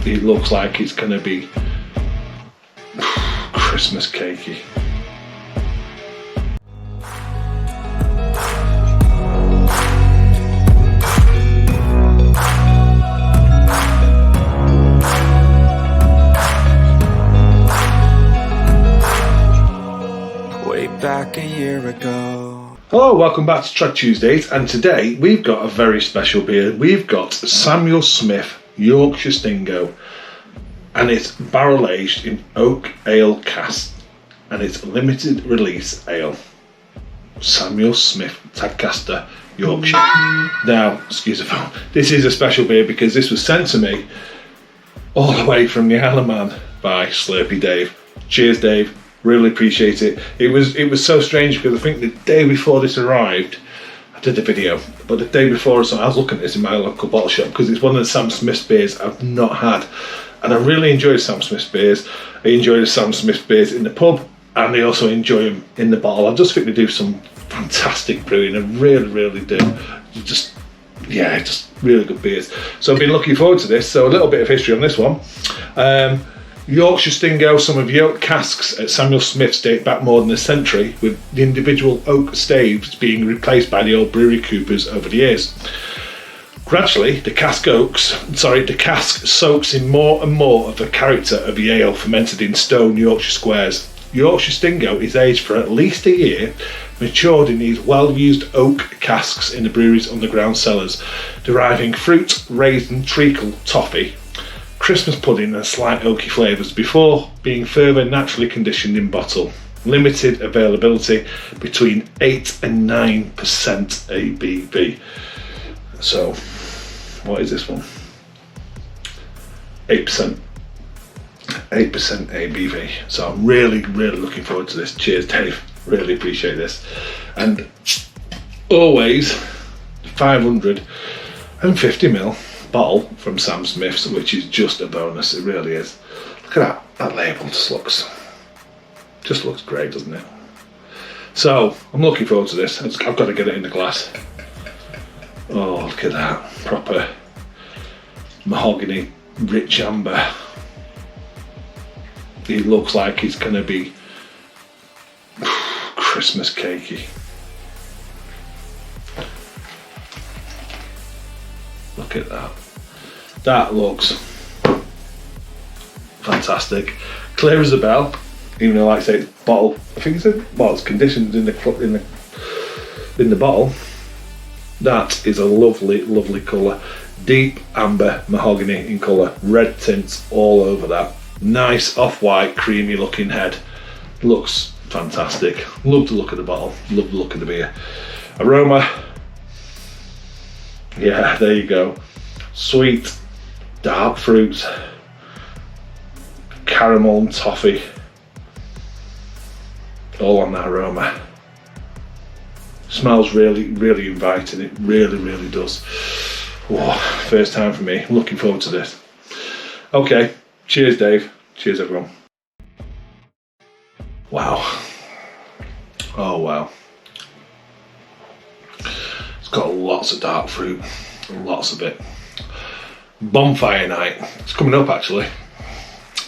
It looks like it's going to be Christmas cakey. Way back a year ago. Hello, welcome back to Trad Tuesdays, and today we've got a very special beer. We've got Samuel Smith Yorkshire Stingo, and it's barrel aged in oak ale cask, and it's limited release ale. Samuel Smith Tadcaster Yorkshire. Now, excuse the phone. This is a special beer because this was sent to me all the way from the Isle of Man by Slurpy Dave. Cheers, Dave. Really appreciate it. It was so strange because I think the day before this arrived, I did the video, but the day before I was looking at this in my local bottle shop because it's one of the Sam Smith's beers I've not had, and I really enjoy Sam Smith's beers. I enjoy the Sam Smith's beers in the pub, and I also enjoy them in the bottle. I just think they do some fantastic brewing. I really do. Just really good beers. So I've been looking forward to this. So a little bit of history on this one. Yorkshire Stingo, some of the oak casks at Samuel Smith's date back more than a century, with the individual oak staves being replaced by the old brewery coopers over the years. Gradually, the cask soaks in more and more of the character of the ale fermented in stone Yorkshire squares. Yorkshire Stingo is aged for at least a year, matured in these well-used oak casks in the brewery's underground cellars, deriving fruit, raisin, treacle, toffee, Christmas pudding and slight oaky flavours before being further naturally conditioned in bottle. Limited availability between 8 and 9% ABV. So, what is this one? 8%. 8% ABV. So I'm really looking forward to this. Cheers, Dave. Really appreciate this. And always 550ml bottle from Sam Smith's, which is just a bonus. It really is. Look at that label. Just looks great, doesn't it? So I'm looking forward to this. I've got to get it in the glass. Oh, look at that. Proper mahogany rich amber. It looks like it's going to be Christmas cakey. Look at that. That looks fantastic. Clear as a bell, even though, like I say, it's bottle. I think it's conditioned in the bottle. That is a lovely colour. Deep amber mahogany in colour. Red tints all over that. Nice off-white, creamy looking head. Looks fantastic. Love the look of the bottle. Love the look of the beer. Aroma. Yeah, there you go. Sweet, dark fruits, caramel and toffee. All on that aroma. Smells really inviting. It really does. Whoa, first time for me. Looking forward to this. Okay, cheers, Dave. Cheers, everyone. Wow. Oh, wow. It's got lots of dark fruit. Lots of it. Bonfire night. It's coming up, actually.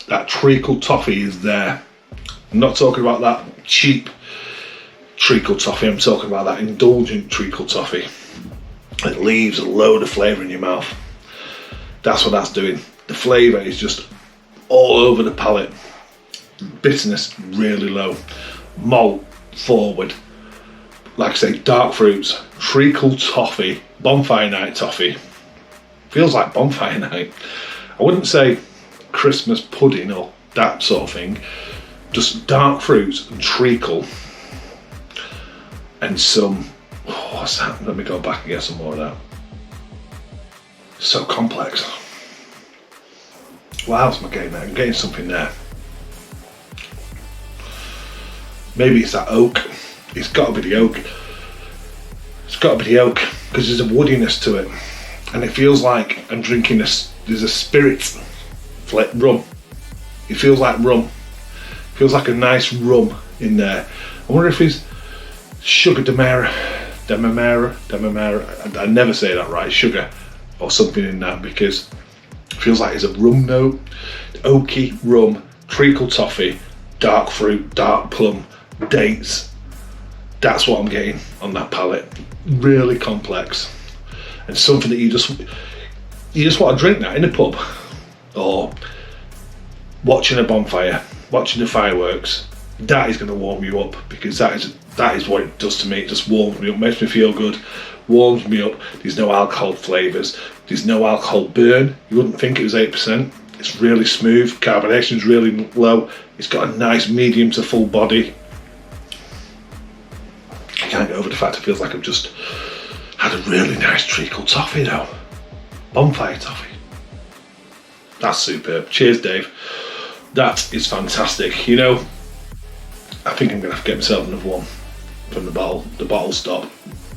That treacle toffee is there. I'm not talking about that cheap treacle toffee. I'm talking about that indulgent treacle toffee. It leaves a load of flavour in your mouth. That's what that's doing. The flavour is just all over the palate. Bitterness really low. Malt forward. Like I say, dark fruits, treacle toffee, bonfire night toffee. Feels like bonfire night. I wouldn't say Christmas pudding or that sort of thing. Just dark fruits and treacle. And some, what's that? Let me go back and get some more of that. So complex. What else am I getting there? I'm getting something there. Maybe it's that oak. It's got to be the oak. It's got to be the oak because there's a woodiness to it, and it feels like I'm drinking this. There's a spirit, like rum. It feels like rum. It feels like a nice rum in there. I wonder if it's sugar Demerara. I never say that right. Sugar or something in that because Feels like it's a rum note, oaky rum, treacle toffee, dark fruit, dark plum, dates. That's what I'm getting on that palate. Really complex, and something that you just want to drink that in a pub, or watching a bonfire, watching the fireworks. That is going to warm you up, because that is what it does to me. It just warms me up, makes me feel good, warms me up. There's no alcohol flavours, there's no alcohol burn. You wouldn't think it was 8%. It's really smooth, carbonation is really low. It's got a nice medium to full body. I can't get over the fact it feels like I've just had a really nice treacle toffee now. Bonfire toffee. That's superb. Cheers, Dave. That is fantastic. You know, I think I'm going to have to get myself another one from the bottle stop,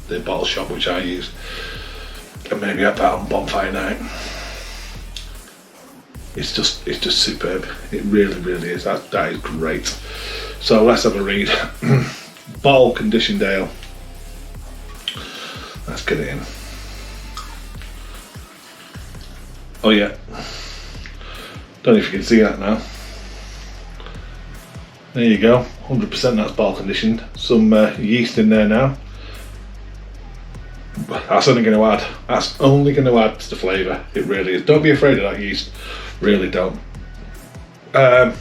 the bottle shop which I use, and maybe have that on bonfire night. It's just superb. It really, really is. That is great. So let's have a read. Bottle conditioned ale. Let's get it in. Oh yeah. Don't know if you can see that now. There you go. 100% that's bottle conditioned. Some yeast in there now. That's only going to add. That's only going to add to the flavour. It really is. Don't be afraid of that yeast. Really don't. I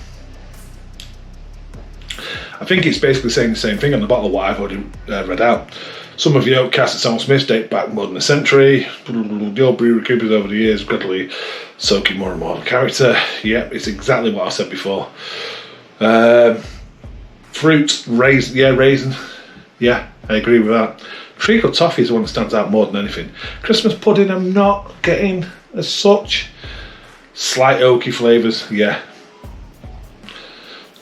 think it's basically saying the same thing on the bottle what I've already read out. Some of the oak casks at Samuel Smith date back more than a century. The old brewery coopers over the years gradually soaking more and more of character. Yep, it's exactly what I said before. Fruit, raisin, yeah, raisin. Yeah, I agree with that. Treacle toffee is the one that stands out more than anything. Christmas pudding I'm not getting as such. Slight oaky flavours, yeah.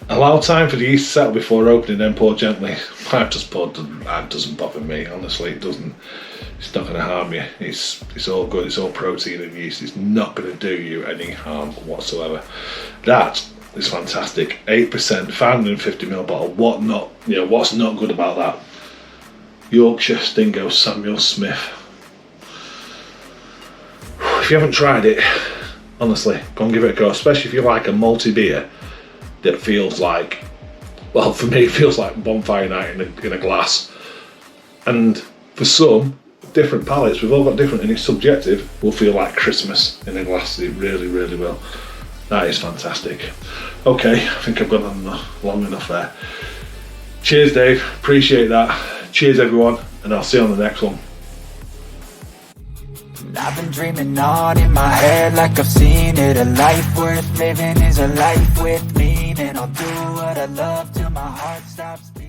Allow time for the yeast to settle before opening, then pour gently. I've just poured, that doesn't bother me, honestly, it doesn't. It's not going to harm you. It's all good, it's all protein and yeast. It's not going to do you any harm whatsoever. That is fantastic. 8%, 550ml bottle. What's not good about that? Yorkshire Stingo Samuel Smith. If you haven't tried it, honestly, go and give it a go, especially if you like a malty beer that feels like, well, for me, it feels like bonfire night in a glass. And for some, different palates, we've all got different, and it's subjective, will feel like Christmas in a glass. It really, really will. That is fantastic. Okay, I think I've gone on long enough there. Cheers, Dave. Appreciate that. Cheers, everyone, and I'll see you on the next one. I've been dreaming on in my head like I've seen it. A life worth living is a life with meaning. I'll do what I love till my heart stops beating.